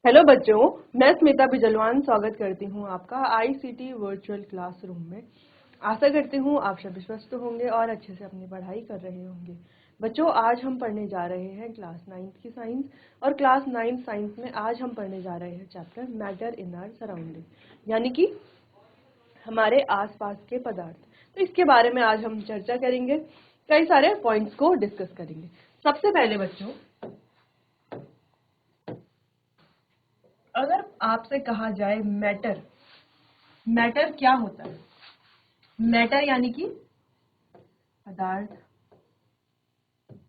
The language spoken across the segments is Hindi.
हेलो बच्चों, मैं स्मिता बिजलवान स्वागत करती हूँ आपका आईसीटी वर्चुअल क्लासरूम में। आशा करती हूँ आप सभी स्वस्थ होंगे और अच्छे से अपनी पढ़ाई कर रहे होंगे। बच्चों, आज हम पढ़ने जा रहे हैं क्लास 9th की साइंस और क्लास 9th साइंस में आज हम पढ़ने जा रहे हैं chapter matter in our surrounding, यानी कि हमारे आसपास के पदार्थ। तो इसके बारे में आज हम चर्चा करेंगे, कई सारे पॉइंट्स को डिस्कस करेंगे। सबसे पहले बच्चों, अगर आपसे कहा जाए मैटर, मैटर क्या होता है? मैटर यानी कि पदार्थ।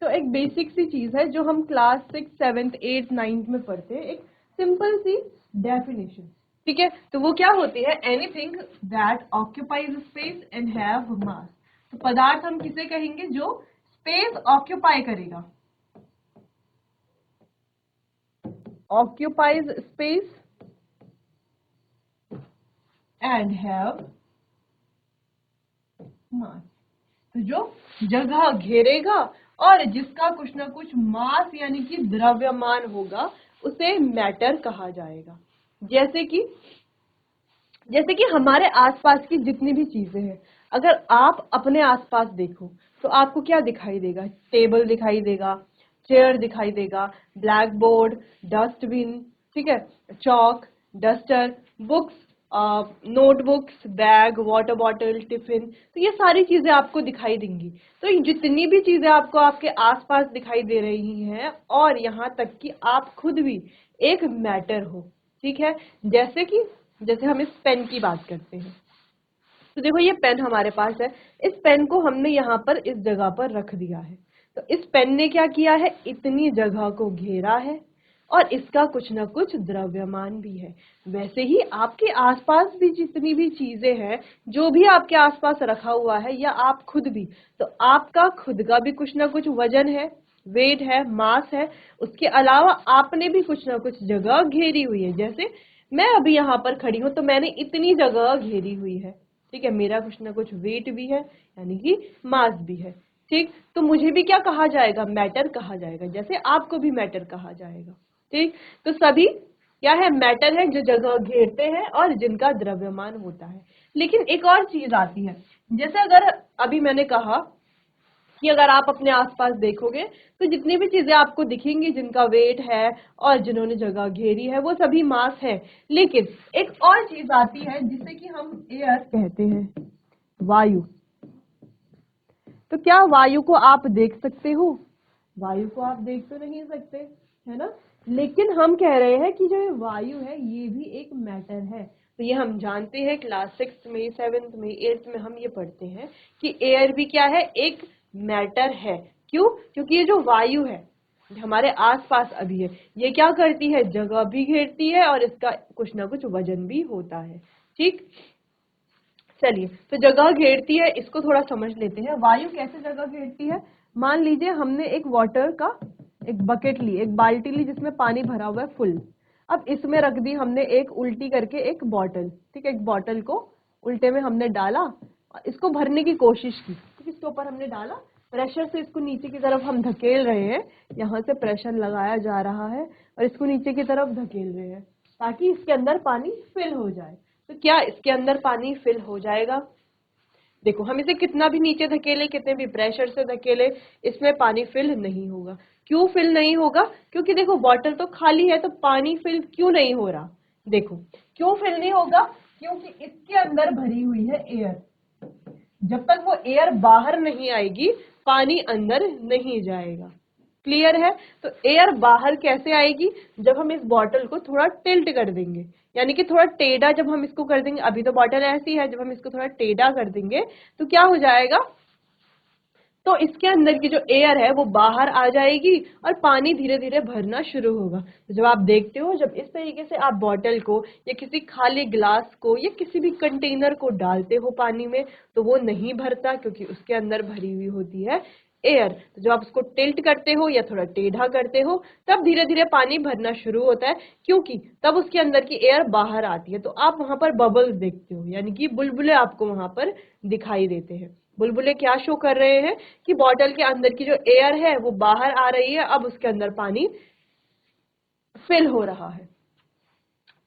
तो एक बेसिक सी चीज है जो हम क्लास 6, 7, 8, 9 में पढ़ते हैं, एक सिंपल सी डेफिनेशन। ठीक है, तो वो क्या होती है? Anything that occupies space and have मास। तो पदार्थ हम किसे कहेंगे? जो स्पेस ऑक्यूपाई करेगा, ऑक्यूपाइज स्पेस एंड हैव मास। तो जो जगह घेरेगा और जिसका कुछ ना कुछ मास यानी कि द्रव्यमान होगा, उसे मैटर कहा जाएगा। जैसे कि हमारे आसपास की जितनी भी चीजें हैं, अगर आप अपने आसपास देखो तो आपको क्या दिखाई देगा? टेबल दिखाई देगा, चेयर दिखाई देगा, ब्लैक बोर्ड, डस्टबिन, ठीक है, chalk, duster, books, notebooks, bag, water bottle, tiffin. तो ये सारी चीजें आपको दिखाई देंगी। तो ये जितनी भी चीजें आपको आपके आसपास दिखाई दे रही हैं, और यहाँ तक कि आप खुद भी एक मैटर हो। ठीक है, जैसे हम इस पेन की बात करते हैं, तो देखो ये पेन हमारे पास है। इस पेन को हमने यहाँ पर इस जगह पर रख दिया है। तो इस पेन ने क्या किया है? इतनी जगह को घेरा है और इसका कुछ ना कुछ द्रव्यमान भी है। वैसे ही आपके आसपास भी जितनी भी चीजें हैं, जो भी आपके आसपास रखा हुआ है, या आप खुद भी, तो आपका खुद का भी कुछ ना कुछ वजन है, वेट है, मास है। उसके अलावा आपने भी कुछ ना कुछ जगह घेरी हुई है। जैसे मैं अभी यहाँ पर खड़ी हूँ तो मैंने इतनी जगह घेरी हुई है। ठीक है, मेरा कुछ ना कुछ वेट भी है, यानी कि मास भी है। ठीक, तो मुझे भी क्या कहा जाएगा? मैटर कहा जाएगा, जैसे आपको भी मैटर कहा जाएगा। ठीक, तो सभी क्या है? मैटर है, जो जगह घेरते हैं और जिनका द्रव्यमान होता है। लेकिन एक और चीज आती है, जैसे अगर अभी मैंने कहा कि अगर आप अपने आसपास देखोगे तो जितनी भी चीजें आपको दिखेंगी जिनका वेट है और जिन्होंने जगह घेरी है, वो सभी मास है। लेकिन एक और चीज आती है जिसे कि हम एयर कहते हैं, वायु। तो क्या वायु को आप देख सकते हो? वायु को आप देख तो नहीं सकते, है ना? लेकिन हम कह रहे हैं कि जो ये वायु है, ये भी एक मैटर है। तो ये हम जानते हैं, क्लास 6 में, 7th में, 8th में हम ये पढ़ते हैं कि एयर भी क्या है? एक मैटर है। क्यों? क्योंकि ये जो वायु है हमारे आसपास अभी है, ये क्या करती है? जगह भी घेरती है और इसका कुछ ना कुछ वजन भी होता है। ठीक, चलिए, तो जगह घेरती है, इसको थोड़ा समझ लेते हैं। वायु कैसे जगह घेरती है? मान लीजिए हमने एक वाटर का एक बकेट ली, एक बाल्टी ली जिसमें पानी भरा हुआ है फुल। अब इसमें रख दी हमने एक उल्टी करके एक बॉटल। ठीक है, एक बॉटल को उल्टे में हमने डाला और इसको भरने की कोशिश की। ठीक, इसके ऊपर हमने डाला, प्रेशर से इसको नीचे की तरफ हम धकेल रहे हैं। यहाँ से प्रेशर लगाया जा रहा है और इसको नीचे की तरफ धकेल रहे हैं ताकि इसके अंदर पानी फिल हो जाए। तो क्या इसके अंदर पानी फिल हो जाएगा? देखो, हम इसे कितना भी नीचे धकेले, कितने भी प्रेशर से धकेले, इसमें पानी फिल नहीं होगा। क्यों फिल नहीं होगा? क्योंकि देखो बॉटल तो खाली है, तो पानी फिल क्यों नहीं हो रहा? देखो क्यों फिल नहीं होगा? क्योंकि इसके अंदर भरी हुई है एयर। जब तक वो एयर बाहर नहीं आएगी, पानी अंदर नहीं जाएगा। क्लियर है? तो एयर बाहर कैसे आएगी? जब हम इस बॉटल को थोड़ा टिल्ट कर देंगे, यानी कि थोड़ा टेढ़ा जब हम इसको कर देंगे। अभी तो बॉटल ऐसी है, जब हम इसको थोड़ा टेढ़ा कर देंगे तो क्या हो जाएगा? तो इसके अंदर की जो एयर है वो बाहर आ जाएगी और पानी धीरे धीरे भरना शुरू होगा। तो जब आप देखते हो, जब इस तरीके से आप बॉटल को या किसी खाली ग्लास को या किसी भी कंटेनर को डालते हो पानी में, तो वो नहीं भरता, क्योंकि उसके अंदर भरी हुई होती है एयर। तो जब आप उसको टिल्ट करते हो या थोड़ा टेढ़ा करते हो, तब धीरे धीरे पानी भरना शुरू होता है, क्योंकि तब उसके अंदर की एयर बाहर आती है। तो आप वहां पर बबल्स देखते हो, यानी कि बुलबुले आपको वहां पर दिखाई देते हैं। बुलबुले क्या शो कर रहे हैं? कि बॉटल के अंदर की जो एयर है वो बाहर आ रही है, अब उसके अंदर पानी फिल हो रहा है।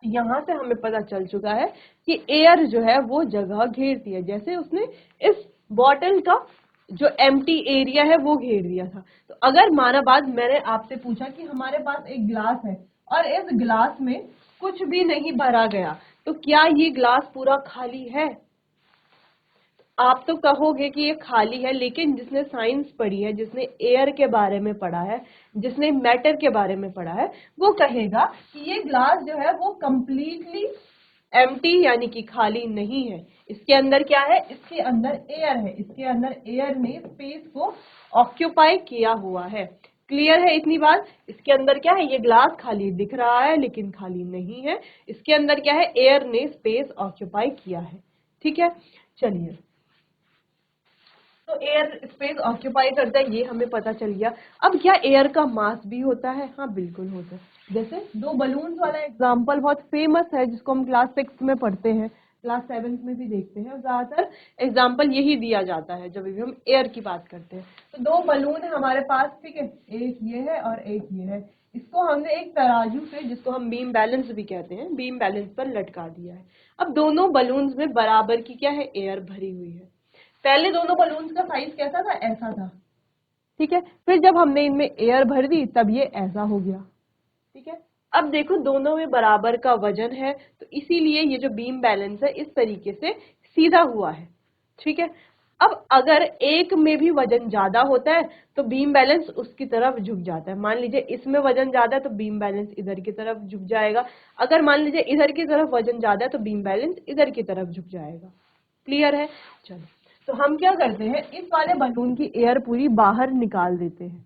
यहाँ से हमें पता चल चुका है कि एयर जो है वो जगह घेरती है, जैसे उसने इस बॉटल का जो एम्प्टी एरिया है वो घेर दिया था। तो अगर माना बाद मैंने आपसे पूछा कि हमारे पास एक ग्लास है और इस ग्लास में कुछ भी नहीं भरा गया, तो क्या ये ग्लास पूरा खाली है? आप तो कहोगे कि ये खाली है, लेकिन जिसने साइंस पढ़ी है, जिसने एयर के बारे में पढ़ा है, जिसने मैटर के बारे में पढ़ा है, वो कहेगा कि ये ग्लास जो है वो कंप्लीटली एम्प्टी यानी कि खाली नहीं है। इसके अंदर क्या है? इसके अंदर एयर है। इसके अंदर एयर ने स्पेस को ऑक्यूपाई किया हुआ है। क्लियर है इतनी बात? इसके अंदर क्या है? ये ग्लास खाली दिख रहा है लेकिन खाली नहीं है। इसके अंदर क्या है? एयर ने स्पेस ऑक्यूपाई किया है। ठीक है, चलिए। तो एयर स्पेस ऑक्यूपाई करता है, ये हमें पता चल गया। अब क्या एयर का मास भी होता है? हाँ बिल्कुल होता है। जैसे दो बलून्स वाला एग्जांपल बहुत फेमस है, जिसको हम क्लास 6 में पढ़ते हैं, क्लास 7 में भी देखते हैं। ज्यादातर एग्जांपल यही दिया जाता है जब भी हम एयर की बात करते हैं। तो दो बलून है हमारे पास, ठीक है, एक ये है और एक ये है। इसको हमने एक तराजू से, जिसको हम बीम बैलेंस भी कहते हैं, बीम बैलेंस पर लटका दिया है। अब दोनों बलून्स में बराबर की क्या है? एयर भरी हुई है। पहले दोनों बलून्स का साइज कैसा था? ऐसा था, ठीक है। फिर जब हमने इनमें एयर भर दी तब ये ऐसा हो गया, ठीक है। अब देखो दोनों में बराबर का वजन है, तो इसीलिए ये जो बीम बैलेंस है इस तरीके से सीधा हुआ है, ठीक है। अब अगर एक में भी वजन ज्यादा होता है तो बीम बैलेंस उसकी तरफ झुक जाता है। मान लीजिए इसमें वजन ज्यादा है तो बीम बैलेंस इधर की तरफ झुक जाएगा। अगर मान लीजिए इधर की तरफ वजन ज्यादा है तो बीम बैलेंस इधर की तरफ झुक जाएगा। क्लियर है? चलो, तो हम क्या करते हैं, इस वाले बलून की एयर पूरी बाहर निकाल देते हैं,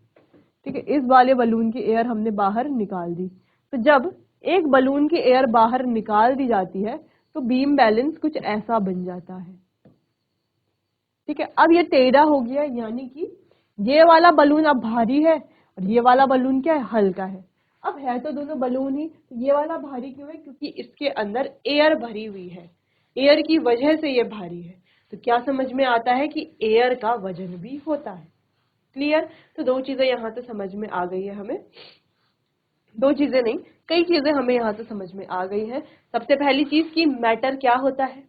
ठीक है। इस वाले बलून की एयर हमने बाहर निकाल दी। तो जब एक बलून की एयर बाहर निकाल दी जाती है तो बीम बैलेंस कुछ ऐसा बन जाता है, ठीक है। अब ये टेढ़ा हो गया, यानी कि ये वाला बलून अब भारी है और ये वाला बलून क्या है? हल्का है। अब है तो दोनों बलून ही, तो ये वाला भारी क्यों है? क्योंकि इसके अंदर एयर भरी हुई है, एयर की वजह से ये भारी है। तो क्या समझ में आता है कि एयर का वजन भी होता है। क्लियर? तो दो चीजें यहाँ से समझ में आ गई है हमें। दो चीजें नहीं, कई चीजें हमें यहाँ से समझ में आ गई है। सबसे पहली चीज कि मैटर क्या होता है,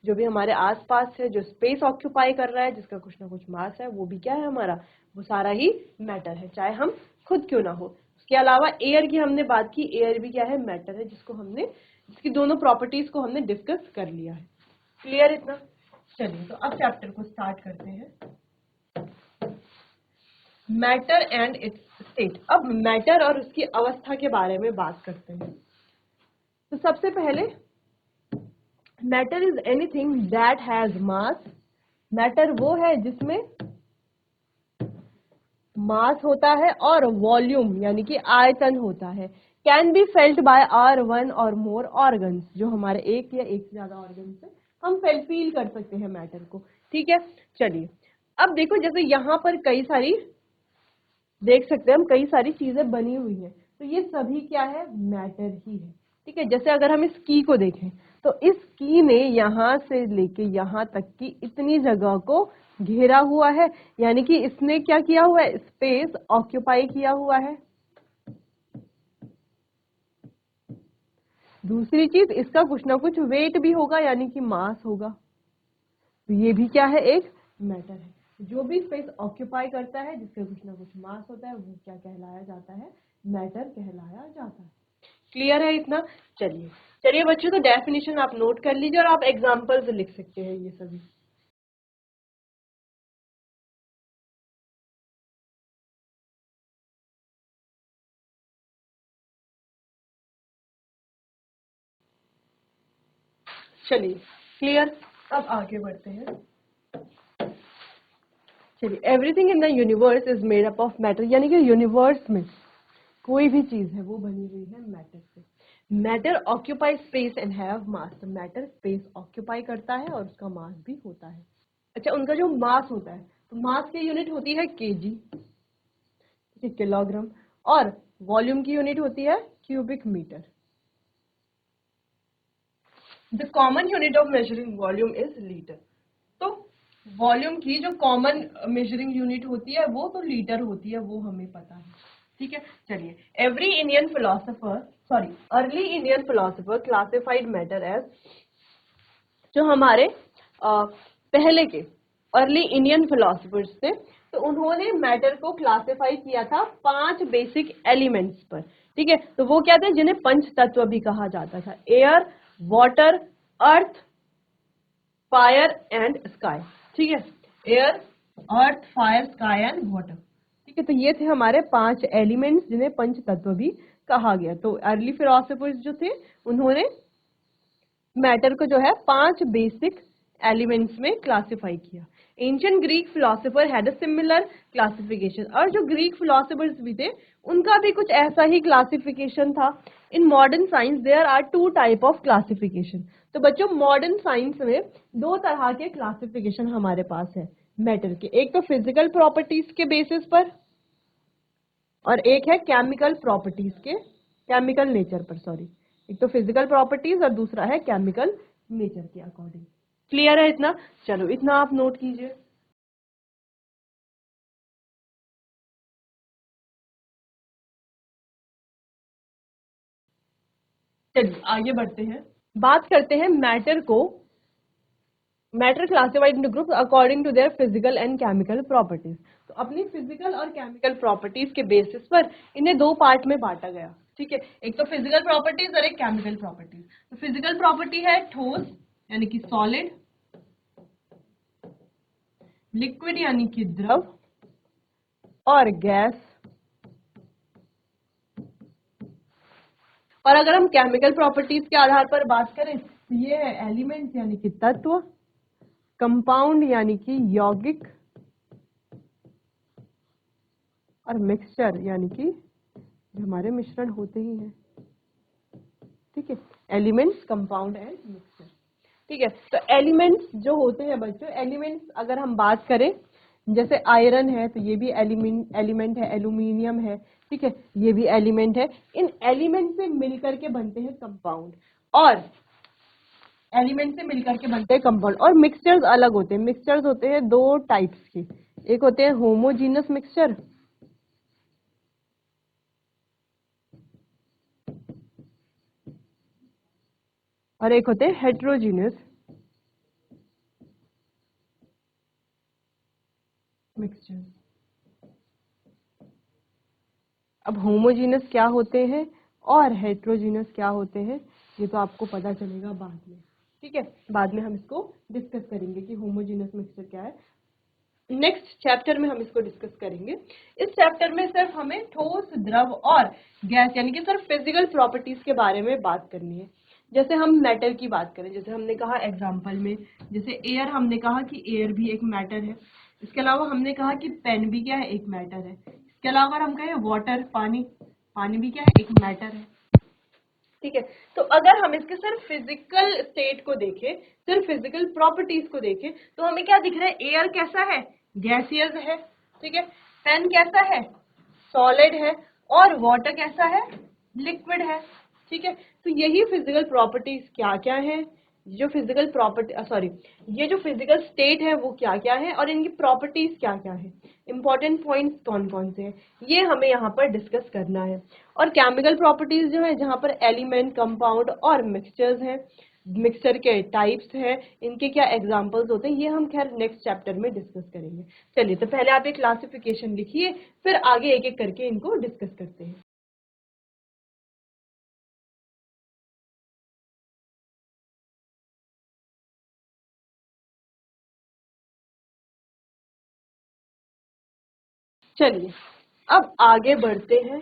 जो भी हमारे आसपास है, जो स्पेस ऑक्यूपाई कर रहा है, जिसका कुछ ना कुछ मास है, वो भी क्या है हमारा? वो सारा ही मैटर है, चाहे हम खुद क्यों ना हो। उसके अलावा एयर की हमने बात की, एयर भी क्या है? मैटर है, जिसको हमने, जिसकी दोनों प्रॉपर्टीज को हमने डिस्कस कर लिया है। क्लियर इतना? चलिए, तो अब चैप्टर को स्टार्ट करते हैं। Matter and it's state. अब मैटर और उसकी अवस्था के बारे में बात करते हैं। तो सबसे पहले, matter is anything that has mass. Matter वो है जिसमें मास होता है और वॉल्यूम यानी कि आयतन होता है। Can be felt by are one और मोर ऑर्गन्स, जो हमारे एक या एक से ज्यादा ऑर्गन से हम फील कर सकते हैं मैटर को, ठीक है। चलिए, अब देखो जैसे यहाँ पर कई सारी, देख सकते हैं हम, कई सारी चीजें बनी हुई है, तो ये सभी क्या है? मैटर ही है, ठीक है। जैसे अगर हम इस की को देखें तो इस की ने यहाँ से लेके यहाँ तक की इतनी जगह को घेरा हुआ है, यानी कि इसने क्या किया हुआ है? स्पेस ऑक्यूपाई किया हुआ है। दूसरी चीज, इसका कुछ ना कुछ वेट भी होगा, यानी कि मास होगा। तो ये भी क्या है? एक मैटर है। जो भी स्पेस ऑक्यूपाई करता है, जिसका कुछ ना कुछ मास होता है, वो क्या कहलाया जाता है? मैटर कहलाया जाता है। क्लियर है इतना? चलिए चलिए बच्चों, तो डेफिनेशन आप नोट कर लीजिए और आप एग्जांपल्स लिख सकते हैं ये सभी। चलिए, क्लियर? अब आगे बढ़ते हैं। चलिए, everything in the universe is made up of matter, यानी कि यूनिवर्स में कोई भी चीज है वो बनी हुई है मैटर से। Matter occupy space and have मास। तो मैटर स्पेस ऑक्यूपाई करता है और उसका मास भी होता है। अच्छा, उनका जो मास होता है, तो मास की यूनिट होती है केजी, किलोग्राम, और वॉल्यूम की यूनिट होती है cubic metre. The common unit of measuring volume is litre. तो वॉल्यूम की जो कॉमन मेजरिंग यूनिट होती है वो तो लीटर होती है, वो हमें पता है। ठीक है, चलिए। Every Indian philosopher early Indian philosopher classified matter as, जो हमारे पहले के अर्ली इंडियन फिलोसफर्स थे, तो उन्होंने मैटर को क्लासिफाई किया था 5 बेसिक एलिमेंट्स पर। ठीक है, तो वो क्या थे, जिन्हें पंच तत्व भी कहा जाता था, air, water, earth, fire and sky. ठीक है, air, earth, fire, sky and water. ठीक है, तो ये थे हमारे 5 एलिमेंट्स जिन्हें पंच तत्व भी कहा गया। तो अर्ली फिलोसफर्स जो थे, उन्होंने मैटर को जो है 5 बेसिक एलिमेंट्स में क्लासिफाई किया। Ancient Greek philosopher had a similar classification, और जो ग्रीक फिलोसोफर्स भी थे उनका भी कुछ ऐसा ही क्लासिफिकेशन था। In modern science there are 2 type of classification. तो बच्चों, मॉडर्न साइंस में 2 तरह के क्लासिफिकेशन हमारे पास है मैटर के, एक तो फिजिकल प्रॉपर्टीज के बेसिस पर, और एक है केमिकल प्रॉपर्टीज के, केमिकल नेचर पर, सॉरी। एक तो फिजिकल प्रॉपर्टीज और दूसरा है केमिकल नेचर के अकॉर्डिंग। क्लियर है इतना? चलो, इतना आप नोट कीजिए। चलिए आगे बढ़ते हैं, बात करते हैं मैटर को। Matter classified into groups according to their physical and chemical properties. तो अपनी फिजिकल और केमिकल प्रॉपर्टीज के बेसिस पर इन्हें 2 पार्ट में बांटा गया। ठीक है, एक तो फिजिकल प्रॉपर्टीज और एक केमिकल प्रॉपर्टीज। तो फिजिकल प्रॉपर्टी है ठोस यानी कि सॉलिड, लिक्विड यानी कि द्रव, और गैस। और अगर हम केमिकल प्रॉपर्टीज के आधार पर बात करें तो ये है एलिमेंट्स यानी कि तत्व, कंपाउंड यानी कि यौगिक, और मिक्सचर यानी कि जो हमारे मिश्रण होते ही हैं। ठीक है, एलिमेंट्स, कंपाउंड एंड मिक्सचर। ठीक है, तो एलिमेंट्स जो होते हैं बच्चों, एलिमेंट्स अगर हम बात करें, जैसे आयरन है तो ये भी एलिमेंट है, एल्यूमिनियम है, ठीक है, ये भी एलिमेंट है। इन एलिमेंट से मिलकर के बनते हैं कंपाउंड, और एलिमेंट से मिलकर के बनते हैं कंपाउंड। और मिक्सचर्स अलग होते हैं। मिक्सचर्स होते हैं 2 टाइप्स के, एक होते हैं होमोजीनस मिक्सचर, और एक होते हैं हेट्रोजीनियस मिक्सचर। अब होमोजीनस क्या होते हैं और हेट्रोजीनस क्या होते हैं, ये तो आपको पता चलेगा बाद में। ठीक है, बाद में हम इसको डिस्कस करेंगे कि होमोजीनस मिक्सचर क्या है। नेक्स्ट चैप्टर में हम इसको डिस्कस करेंगे। इस चैप्टर में सिर्फ हमें ठोस, द्रव और गैस यानी कि सिर्फ फिजिकल प्रॉपर्टीज के बारे में बात करनी है। जैसे हम मैटर की बात करें, जैसे हमने कहा एग्जांपल में, जैसे एयर, हमने कहा कि एयर भी एक मैटर है। इसके अलावा हमने कहा कि पेन भी क्या है, एक मैटर है। इसके अलावा हम कहें वाटर, पानी, पानी भी क्या है, एक मैटर है। ठीक है, तो अगर हम इसके सिर्फ फिजिकल स्टेट को देखें, सिर्फ फिजिकल प्रॉपर्टीज को देखें, तो हमें क्या दिख रहा है, एयर कैसा है, गैसियस है। ठीक है, पेन कैसा है, सॉलिड है, और वाटर कैसा है, लिक्विड है। ठीक है, तो यही फिजिकल प्रॉपर्टीज क्या क्या है, जो फिजिकल प्रॉपर्टी सॉरी ये जो फिजिकल स्टेट है वो क्या क्या है, और इनकी प्रॉपर्टीज क्या क्या है, इंपॉर्टेंट पॉइंट्स कौन कौन से हैं, ये हमें यहाँ पर डिस्कस करना है। और केमिकल प्रॉपर्टीज जो है, जहाँ पर एलिमेंट, कंपाउंड और मिक्सचर्स हैं, मिक्सचर के टाइप्स हैं, इनके क्या एग्जांपल्स होते हैं, ये हम खैर नेक्स्ट चैप्टर में डिस्कस करेंगे। चलिए, तो पहले आप एक क्लासिफिकेशन लिखिए, फिर आगे एक एक करके इनको डिस्कस करते हैं। चलिए, अब आगे बढ़ते हैं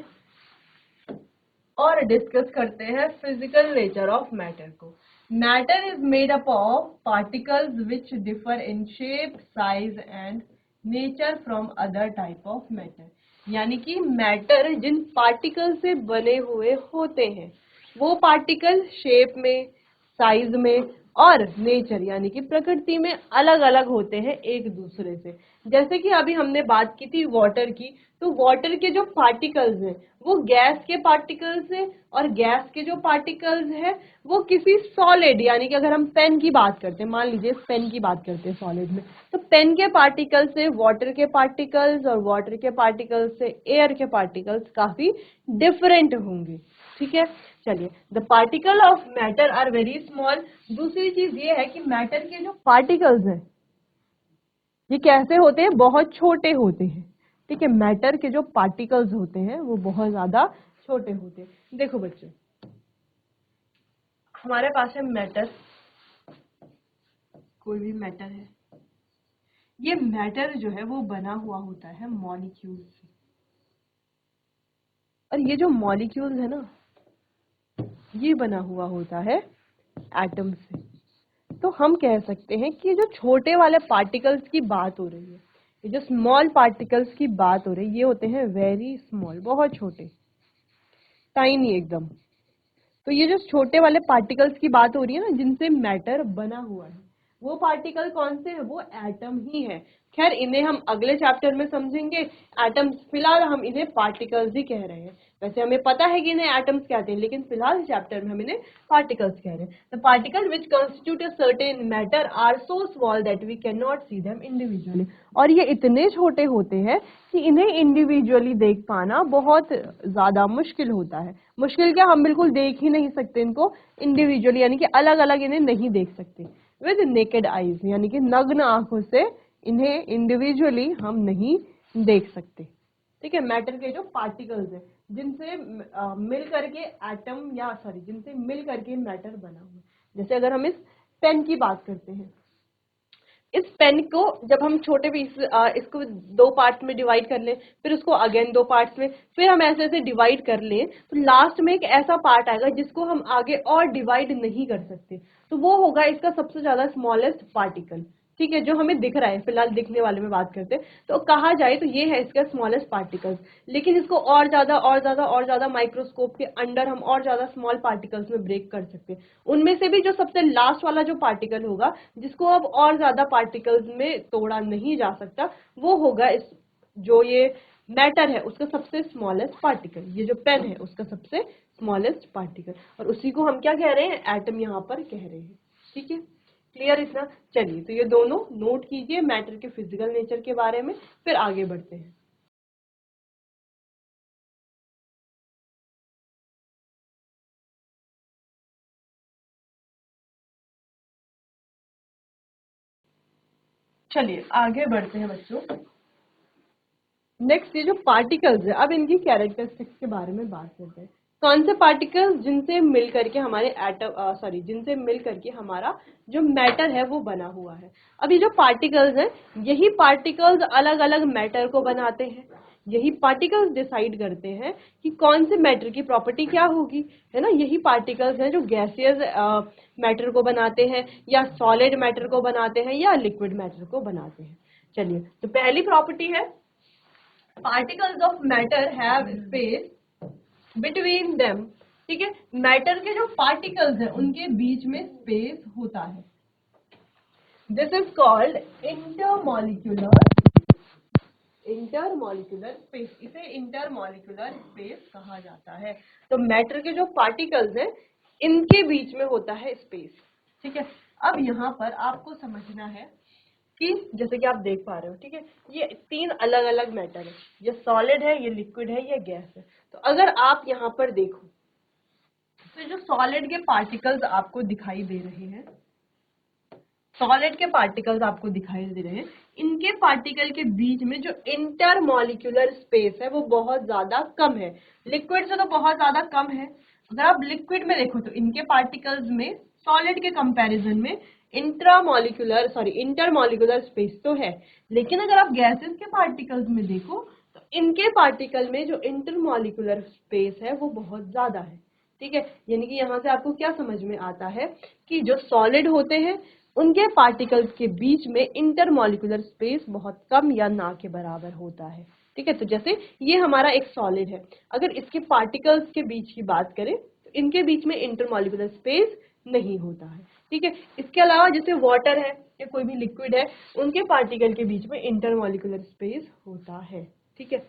और डिस्कस करते हैं फिजिकल नेचर ऑफ मैटर को। Matter is made up of particles which differ in shape, size and nature from other type of matter. यानी कि मैटर जिन पार्टिकल से बने हुए होते हैं, वो पार्टिकल शेप में, साइज में और नेचर यानी कि प्रकृति में अलग अलग होते हैं एक दूसरे से। जैसे कि अभी हमने बात की थी वाटर की, तो वाटर के जो पार्टिकल्स हैं वो गैस के पार्टिकल्स हैं, और गैस के जो पार्टिकल्स हैं वो किसी सॉलिड, यानी कि अगर हम पेन की बात करते हैं, मान लीजिए पेन की बात करते हैं सॉलिड में, तो पेन के पार्टिकल्स से वाटर के पार्टिकल्स और वाटर के पार्टिकल्स से एयर के पार्टिकल्स काफी डिफरेंट होंगे। ठीक है, चलिए, the particle of matter are very small. दूसरी चीज ये है कि मैटर के जो पार्टिकल्स हैं ये कैसे होते हैं, बहुत छोटे होते हैं। ठीक है, मैटर के जो पार्टिकल्स होते हैं वो बहुत ज्यादा छोटे होते हैं। देखो बच्चों, हमारे पास है मैटर, कोई भी मैटर है, ये मैटर जो है वो बना हुआ होता है मॉलिक्यूल से, और ये जो मॉलिक्यूल्स है ना ये बना हुआ होता है एटम से। तो हम कह सकते हैं कि जो छोटे वाले पार्टिकल्स की बात हो रही है, ये जो स्मॉल पार्टिकल्स की बात हो रही है, ये होते हैं वेरी स्मॉल, बहुत छोटे, टाइनी एकदम। तो ये जो छोटे वाले पार्टिकल्स की बात हो रही है ना जिनसे मैटर बना हुआ है, वो पार्टिकल कौन से हैं, वो एटम ही है। खैर इन्हें हम अगले चैप्टर में समझेंगे एटम्स, फिलहाल हम इन्हें पार्टिकल्स ही कह रहे हैं। वैसे हमें पता है कि इन्हें एटम्स कहते हैं, लेकिन फिलहाल चैप्टर में हम इन्हें पार्टिकल्स कह रहे हैं। The particle which constitute a certain matter are so small that we can not see them individually. और ये इतने छोटे होते हैं कि इन्हें इंडिविजुअली देख पाना बहुत ज्यादा मुश्किल होता है। मुश्किल क्या, हम बिल्कुल देख ही नहीं सकते इनको इंडिविजुअली, यानी कि अलग अलग इन्हें नहीं देख सकते विद नेकेड आईज, यानी कि नग्न आंखों से इन्हें इंडिविजुअली हम नहीं देख सकते। ठीक है, मैटर के जो पार्टिकल्स हैं जिनसे मिल करके एटम, या सॉरी जिनसे मिल करके मैटर बना हुआ है। जैसे अगर हम इस पेन की बात करते हैं, इस पेन को जब हम छोटे पीस इसको दो पार्ट में डिवाइड कर लें, फिर उसको अगेन दो पार्ट्स में, फिर हम ऐसे ऐसे डिवाइड कर लें, तो लास्ट में एक ऐसा पार्ट आएगा जिसको हम आगे और डिवाइड नहीं कर सकते, तो वो होगा इसका सबसे ज्यादा स्मॉलेस्ट पार्टिकल। ठीक है, जो हमें दिख रहा है, फिलहाल दिखने वाले में बात करते हैं, तो कहा जाए तो ये है इसका स्मॉलेस्ट पार्टिकल्स। लेकिन इसको और ज्यादा और ज्यादा और ज्यादा माइक्रोस्कोप के अंडर हम और ज्यादा स्मॉल पार्टिकल्स में ब्रेक कर सकते हैं। उनमें से भी जो सबसे लास्ट वाला जो पार्टिकल होगा जिसको अब और ज्यादा पार्टिकल्स में तोड़ा नहीं जा सकता, वो होगा इस जो ये मैटर है उसका सबसे स्मॉलेस्ट पार्टिकल, ये जो पेन है उसका सबसे स्मॉलेस्ट पार्टिकल, और उसी को हम क्या कह रहे हैं, एटम यहाँ पर कह रहे हैं। ठीक है, क्लियर इतना। चलिए, तो ये दोनों नोट कीजिए मैटर के फिजिकल नेचर के बारे में, फिर आगे बढ़ते हैं। चलिए आगे बढ़ते हैं बच्चों। नेक्स्ट ये जो पार्टिकल्स है, अब इनकी कैरेक्टरिस्टिक्स के बारे में बात करते हैं। कौन से पार्टिकल्स जिनसे मिल करके हमारे एटम सॉरी जिनसे मिल करके हमारा जो मैटर है वो बना हुआ है। अब ये जो पार्टिकल्स हैं, यही पार्टिकल्स अलग अलग मैटर को बनाते हैं। यही पार्टिकल्स डिसाइड करते हैं कि कौन से मैटर की प्रॉपर्टी क्या होगी, है ना। यही पार्टिकल्स हैं जो गैसियस मैटर को बनाते हैं, या सॉलिड मैटर को बनाते हैं, या लिक्विड मैटर को बनाते हैं। चलिए, तो पहली प्रॉपर्टी है particles of matter have space between them. ठीक है, मैटर के जो पार्टिकल्स हैं उनके बीच में स्पेस होता है। This is called intermolecular space, इसे इंटरमॉलिक्यूलर स्पेस कहा जाता है। तो मैटर के जो पार्टिकल्स हैं इनके बीच में होता है स्पेस। ठीक है, अब यहाँ पर आपको समझना है कि जैसे कि आप देख पा रहे हो, ठीक है, ये तीन अलग अलग मैटर है, ये सॉलिड है, ये लिक्विड है, ये गैस है। तो अगर आप यहाँ पर देखो तो जो सॉलिड के पार्टिकल्स आपको दिखाई दे रहे हैं, सॉलिड के पार्टिकल्स आपको दिखाई दे रहे हैं, इनके पार्टिकल के बीच में जो इंटरमॉलिक्यूलर स्पेस है वो बहुत ज्यादा कम है। लिक्विड से तो बहुत ज्यादा कम है। अगर आप लिक्विड में देखो तो इनके पार्टिकल्स में सॉलिड के कंपैरिजन में इंटरमॉलिक्यूलर स्पेस तो है, लेकिन अगर आप गैसेस के पार्टिकल्स में देखो तो इनके पार्टिकल में जो इंटरमॉलिक्यूलर स्पेस है वो बहुत ज्यादा है। ठीक है, यानी कि यहाँ से आपको क्या समझ में आता है कि जो सॉलिड होते हैं उनके पार्टिकल्स के बीच में इंटरमॉलिक्यूलर स्पेस बहुत कम या ना के बराबर होता है। ठीक है, तो जैसे ये हमारा एक सॉलिड है, अगर इसके पार्टिकल्स के बीच की बात करें तो इनके बीच में इंटरमॉलिक्यूलर स्पेस नहीं होता है। ठीक है, इसके अलावा जैसे वाटर है या कोई भी लिक्विड है, उनके पार्टिकल के बीच में इंटरमॉलिक्यूलर स्पेस होता है। ठीक है,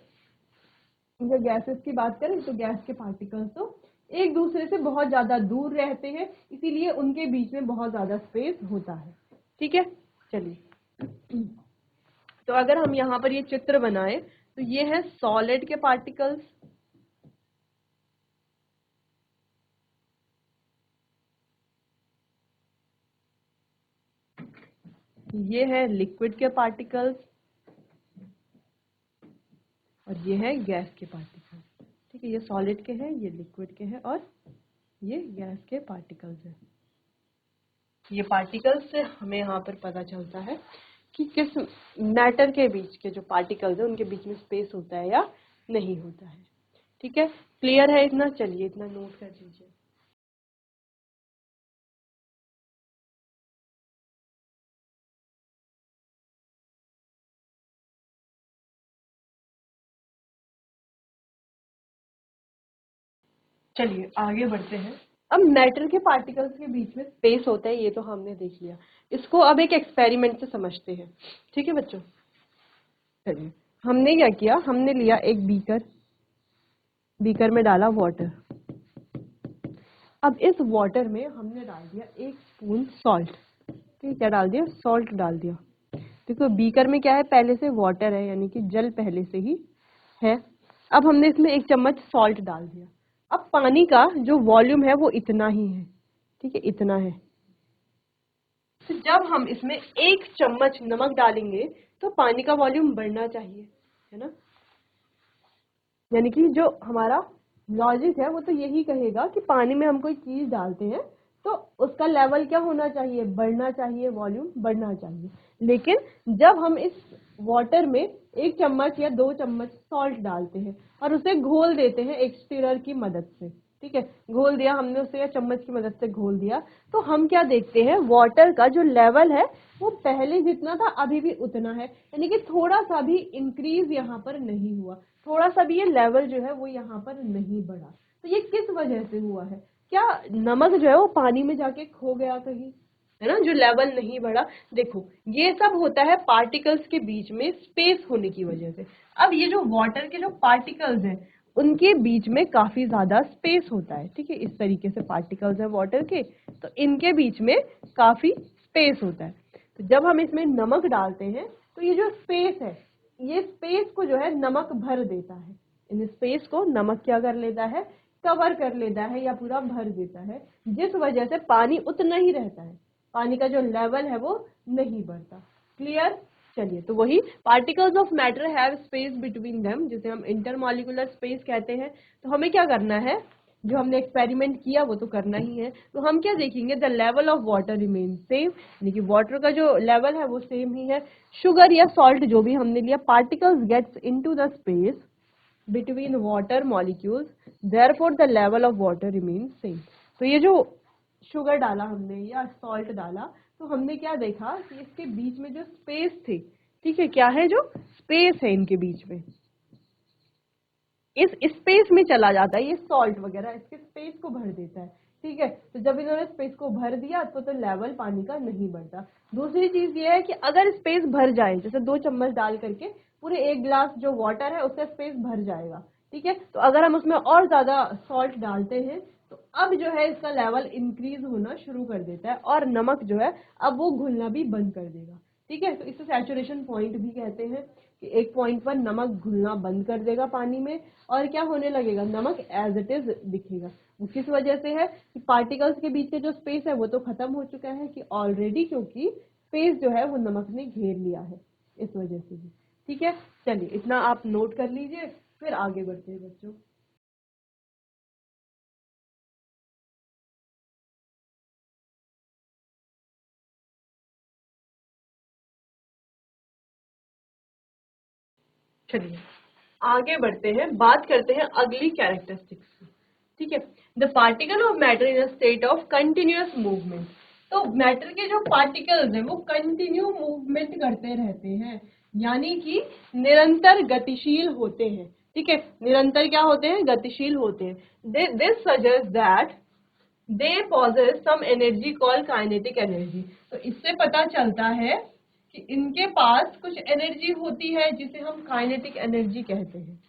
अगर गैसेस की बात करें तो गैस के पार्टिकल्स तो एक दूसरे से बहुत ज्यादा दूर रहते हैं, इसीलिए उनके बीच में बहुत ज्यादा स्पेस होता है। ठीक है, चलिए। तो अगर हम यहाँ पर ये चित्र बनाए तो ये है सॉलिड के पार्टिकल्स, ये है लिक्विड के पार्टिकल्स और ये है गैस के पार्टिकल्स। ठीक है, ये सॉलिड के हैं, ये लिक्विड के हैं और ये गैस के पार्टिकल्स हैं। ये पार्टिकल्स से हमें यहाँ पर पता चलता है कि किस मैटर के बीच के जो पार्टिकल्स है उनके बीच में स्पेस होता है या नहीं होता है। ठीक है, क्लियर है इतना? चलिए इतना नोट कर लीजिए। चलिए आगे बढ़ते हैं। अब मैटर के पार्टिकल्स के बीच में स्पेस होता है ये तो हमने देख लिया, इसको अब एक एक्सपेरिमेंट से समझते हैं। ठीक है बच्चों, चलिए हमने क्या किया, हमने लिया एक बीकर, बीकर में डाला वाटर। अब इस वाटर में हमने डाल दिया 1 स्पून सॉल्ट। ठीक है, क्या डाल दिया? सॉल्ट डाल दिया। देखो बीकर में क्या है, पहले से वाटर है यानी कि जल पहले से ही है। अब हमने इसमें 1 चम्मच सॉल्ट डाल दिया। अब पानी का जो वॉल्यूम है वो इतना ही है। ठीक है, इतना है। तो जब हम इसमें 1 चम्मच नमक डालेंगे तो पानी का वॉल्यूम बढ़ना चाहिए, है ना? यानी कि जो हमारा लॉजिक है वो तो यही कहेगा कि पानी में हम कोई चीज डालते हैं तो उसका लेवल क्या होना चाहिए? बढ़ना चाहिए, वॉल्यूम बढ़ना चाहिए। लेकिन जब हम इस वाटर में 1 चम्मच या 2 चम्मच सॉल्ट डालते हैं और उसे घोल देते हैं एक स्टिरर की मदद से, ठीक है, घोल दिया हमने उसे या चम्मच की मदद से घोल दिया, तो हम क्या देखते हैं, वाटर का जो लेवल है वो पहले जितना था अभी भी उतना है, यानी कि थोड़ा सा भी इंक्रीज यहाँ पर नहीं हुआ, थोड़ा सा भी ये लेवल जो है वो यहाँ पर नहीं बढ़ा। तो ये किस वजह से हुआ है? क्या नमक जो है वो पानी में जाके खो गया कहीं, है ना, जो लेवल नहीं बढ़ा? देखो ये सब होता है पार्टिकल्स के बीच में स्पेस होने की वजह से। अब ये जो वाटर के जो पार्टिकल्स हैं उनके बीच में काफी ज्यादा स्पेस होता है। ठीक है, इस तरीके से पार्टिकल्स है वाटर के, तो इनके बीच में काफी स्पेस होता है। तो जब हम इसमें नमक डालते हैं तो ये जो स्पेस है, ये स्पेस को जो है नमक भर देता है। इन स्पेस को नमक क्या कर लेता है? कवर कर लेता है या पूरा भर देता है, जिस वजह से पानी उतना ही रहता है, पानी का जो लेवल है वो नहीं बढ़ता। क्लियर? चलिए, तो वही particles of matter have space between them, जिसे हम इंटरमॉलिक्यूलर स्पेस कहते हैं। तो हमें क्या करना है, जो हमने एक्सपेरिमेंट किया वो तो करना ही है। तो हम क्या देखेंगे, the level of water remain same, यानी कि वाटर का जो लेवल है वो सेम ही है। शुगर या सॉल्ट जो भी हमने लिया, particles gets into the space between water molecules, therefore the level of water remains same। तो ये जो शुगर डाला हमने या सॉल्ट डाला, तो हमने क्या देखा कि इसके बीच में जो स्पेस थी, ठीक है, क्या है, जो स्पेस है इनके बीच में, इस स्पेस में चला जाता है ये सॉल्ट वगैरह, इसके स्पेस को भर देता है। ठीक है, तो जब इन्होंने स्पेस को भर दिया तो लेवल पानी का नहीं बढ़ता। दूसरी चीज ये है कि अगर स्पेस भर जाए, जैसे 2 चम्मच डाल करके पूरे 1 गिलास जो वाटर है उसका स्पेस भर जाएगा, ठीक है, तो अगर हम उसमें और ज्यादा सॉल्ट डालते हैं तो अब जो है इसका लेवल इंक्रीज होना शुरू कर देता है और नमक जो है अब वो घुलना भी बंद कर देगा। ठीक है, तो इसे सैचुरेशन पॉइंट भी कहते हैं कि एक पॉइंट पर नमक घुलना बंद कर देगा पानी में और क्या होने लगेगा, नमक एज इट इज दिखेगा। वो किस वजह से है कि पार्टिकल्स के बीच के जो स्पेस है वो तो खत्म हो चुका है कि ऑलरेडी, क्योंकि स्पेस जो है वो नमक ने घेर लिया है, इस वजह से भी। ठीक है, चलिए इतना आप नोट कर लीजिए, फिर आगे बढ़ते हैं बच्चों। चलिए आगे बढ़ते हैं, बात करते हैं अगली कैरेक्टरिस्टिक्स की। ठीक है, the particle of matter in a state of continuous movement. तो मैटर के जो पार्टिकल्स हैं वो कंटिन्यू मूवमेंट करते रहते हैं, यानी कि निरंतर गतिशील होते हैं। ठीक है, निरंतर क्या होते हैं, गतिशील होते हैं। This suggest that they possess some energy called kinetic energy. तो इससे पता चलता है कि इनके पास कुछ एनर्जी होती है जिसे हम काइनेटिक एनर्जी कहते हैं।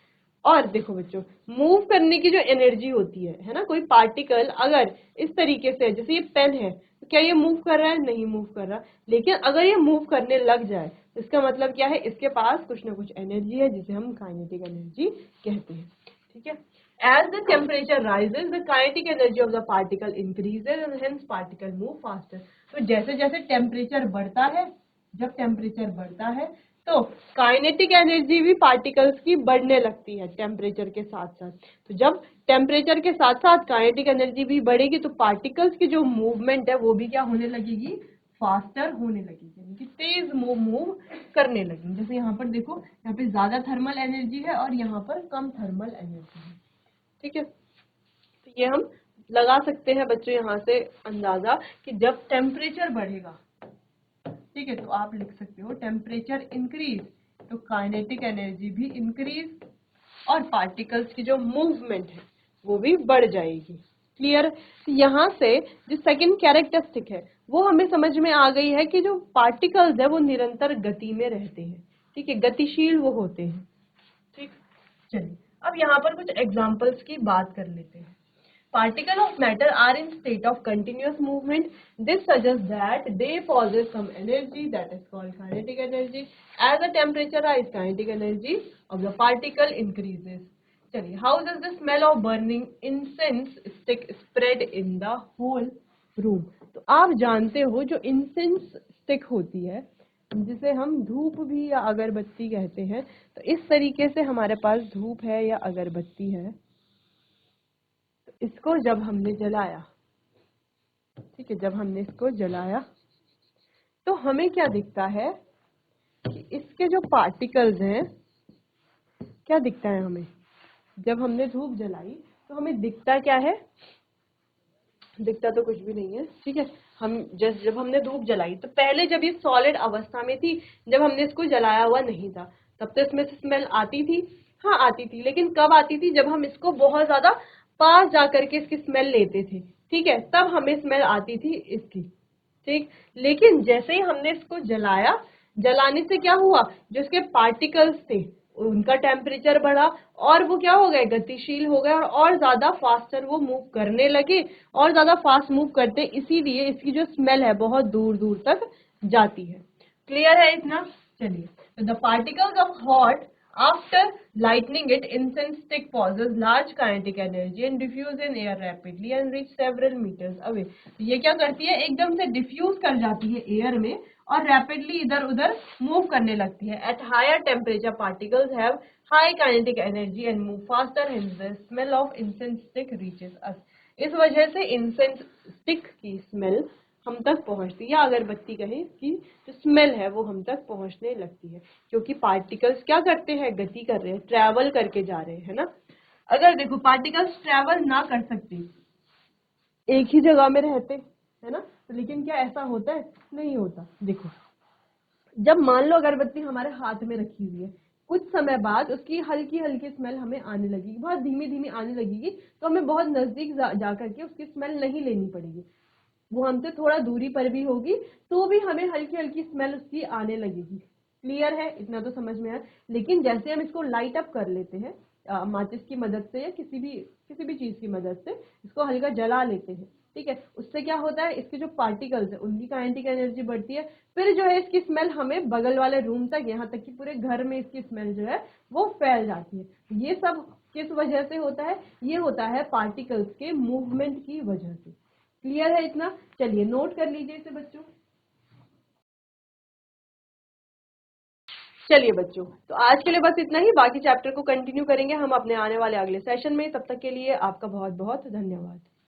और देखो बच्चों, मूव करने की जो एनर्जी होती है ना, कोई पार्टिकल अगर इस तरीके से, जैसे ये पेन है, तो क्या ये मूव कर रहा है? नहीं मूव कर रहा। लेकिन अगर ये मूव करने लग जाए तो इसका मतलब क्या है? इसके पास कुछ ना कुछ एनर्जी है, जिसे हम काइनेटिक एनर्जी कहते हैं। ठीक है। As the temperature rises, the kinetic energy of the particle increases and hence particle move faster. तो जैसे जैसे टेम्परेचर बढ़ता है, जब टेम्परेचर बढ़ता है तो काइनेटिक एनर्जी भी पार्टिकल्स की बढ़ने लगती है टेम्परेचर के साथ साथ। तो जब टेम्परेचर के साथ साथ काइनेटिक एनर्जी भी बढ़ेगी तो पार्टिकल्स की जो मूवमेंट है वो भी क्या होने लगेगी? फास्टर होने लगेगी, यानी कि तेज मूव करने लगेगी। जैसे यहाँ पर देखो, यहाँ पे ज्यादा थर्मल एनर्जी है और यहाँ पर कम थर्मल एनर्जी है। ठीक है, तो ये हम लगा सकते हैं बच्चों यहाँ से अंदाजा कि जब टेम्परेचर बढ़ेगा, ठीक है, तो आप लिख सकते हो टेम्परेचर इंक्रीज तो काइनेटिक एनर्जी भी इंक्रीज और पार्टिकल्स की जो मूवमेंट है वो भी बढ़ जाएगी। क्लियर? यहाँ से जो सेकंड कैरेक्टरिस्टिक है वो हमें समझ में आ गई है कि जो पार्टिकल्स है वो निरंतर गति में रहते हैं। ठीक है, गतिशील वो होते हैं। ठीक, चलिए अब यहाँ पर कुछ एग्जांपल्स की बात कर लेते हैं। Particles of matter are in state of continuous movement. This suggests that they possess some energy that is called kinetic energy. As the temperature rises, kinetic energy of the particle increases. चलिए, how does the smell of burning incense stick spread in the whole room? तो आप जानते हो जो इंसेंस स्टिक होती है, जिसे हम धूप भी या अगरबत्ती कहते हैं, तो इस तरीके से हमारे पास धूप है या अगरबत्ती है, इसको जब हमने जलाया, ठीक है, जब हमने इसको जलाया तो हमें क्या दिखता है कि इसके जो पार्टिकल्स हैं, क्या दिखता है हमें? जब हमने धूप जलाई तो हमें दिखता क्या है? दिखता तो कुछ भी नहीं है। ठीक है, हम जब हमने धूप जलाई तो पहले जब ये सॉलिड अवस्था में थी, जब हमने इसको जलाया हुआ नहीं था, तब तो इसमें से स्मेल आती थी। हाँ आती थी, लेकिन कब आती थी? जब हम इसको बहुत ज्यादा पास जाकर के इसकी स्मेल लेते थे, ठीक है, तब हमें स्मेल आती थी इसकी। ठीक, लेकिन जैसे ही हमने इसको जलाया, जलाने से क्या हुआ? जो इसके पार्टिकल्स थे उनका टेम्परेचर बढ़ा और वो क्या हो गए? गतिशील हो गए और ज्यादा फास्टर वो मूव करने लगे, और ज्यादा फास्ट मूव करते, इसीलिए इसकी जो स्मेल है बहुत दूर दूर तक जाती है। क्लियर है इतना? चलिए, तो the particles of hot after lightning it, incense stick possesses large kinetic energy and diffuse in air rapidly and reach several meters away. तो ये क्या करती है? एकदम से डिफ्यूज कर जाती है एयर में और रैपिडली इधर उधर मूव करने लगती है। At higher temperature particles have high kinetic energy and move faster, hence the smell of incense stick reaches us. इस वजह से इंसेंस स्टिक की स्मेल हम तक पहुंचती है, या अगरबत्ती कहें कि जो स्मेल है वो हम तक पहुंचने लगती है, क्योंकि पार्टिकल्स क्या करते हैं? गति कर रहे हैं, ट्रैवल करके जा रहे हैं, है ना। अगर देखो पार्टिकल्स ट्रैवल ना कर सकते, एक ही जगह में रहते, है ना, तो लेकिन क्या ऐसा होता है? नहीं होता। देखो, जब मान लो अगरबत्ती हमारे हाथ में रखी हुई है, कुछ समय बाद उसकी हल्की हल्की स्मेल हमें आने लगेगी, बहुत धीमी धीमी आने लगेगी, तो हमें बहुत नजदीक जाकर के उसकी स्मेल नहीं लेनी पड़ेगी, वो हमसे थोड़ा दूरी पर भी होगी तो भी हमें हल्की हल्की स्मेल उसकी आने लगेगी। क्लियर है? इतना तो समझ में आया। लेकिन जैसे हम इसको लाइट अप कर लेते हैं माचिस की मदद से या किसी भी चीज की मदद से इसको हल्का जला लेते हैं, ठीक है, उससे क्या होता है? इसके जो पार्टिकल्स है उनकी काइनेटिक एनर्जी बढ़ती है, फिर जो है इसकी स्मेल हमें बगल वाले रूम तक, यहाँ तक कि पूरे घर में इसकी स्मेल जो है वो फैल जाती है। ये सब किस वजह से होता है? ये होता है पार्टिकल्स के मूवमेंट की वजह से। क्लियर है इतना? चलिए नोट कर लीजिए इसे बच्चों। चलिए बच्चों, तो आज के लिए बस इतना ही, बाकी चैप्टर को कंटिन्यू करेंगे हम अपने आने वाले अगले सेशन में। तब तक के लिए आपका बहुत बहुत धन्यवाद।